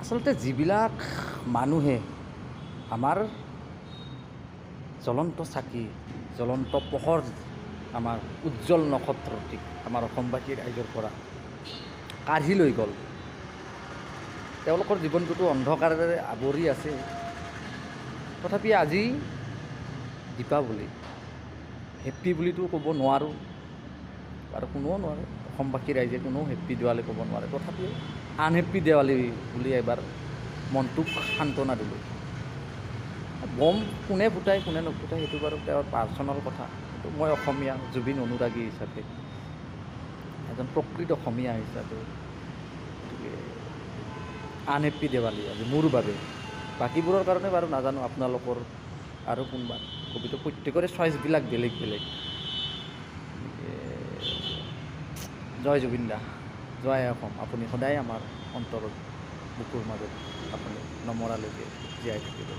আচলতে যিবিলাক মানুহে আমাৰ জ্বলন্ত চাকি, জ্বলন্ত পোহৰ, আমাৰ উজ্জ্বল নক্ষত্ৰটিক আমাৰ অসমবাসী ৰাইজৰ পৰা কাঢ়ি লৈ গ'ল, তেওঁলোকৰ জীৱনটোতো অন্ধকাৰেৰে আৱৰি আছে। তথাপি আজি দীপাৱলী, হেপ্পী বুলিতো ক'ব নোৱাৰোঁ আৰু কোনেও নোৱাৰে, অসমবাসী ৰাইজে কোনেও হেপ্পী দেৱালী ক'ব নোৱাৰে। তথাপিও আনহেপ্পী দেৱালী বুলি এবাৰ মনটোক সান্তনা দিলোঁ। বম কোনে ফুটাই কোনে নুফুটাই সেইটো বাৰু তেওঁৰ পাৰ্চনেল কথা, কিন্তু মই অসমীয়া জুবিন অনুৰাগী হিচাপে, এজন প্ৰকৃত অসমীয়া হিচাপে, গতিকে আনহেপ্পী দেৱালী আজি মোৰ বাবে। বাকীবোৰৰ কাৰণে বাৰু নাজানো, আপোনালোকৰ আৰু কোনোবা, কবিতা প্ৰত্যেকৰে চইচবিলাক বেলেগ বেলেগ। জয় জুবিন দা, জয় অসম। আপুনি সদায় আমাৰ অন্তৰত, বুকুৰ মাজত আপুনি নমৰালৈকে জীয়াই থাকিব।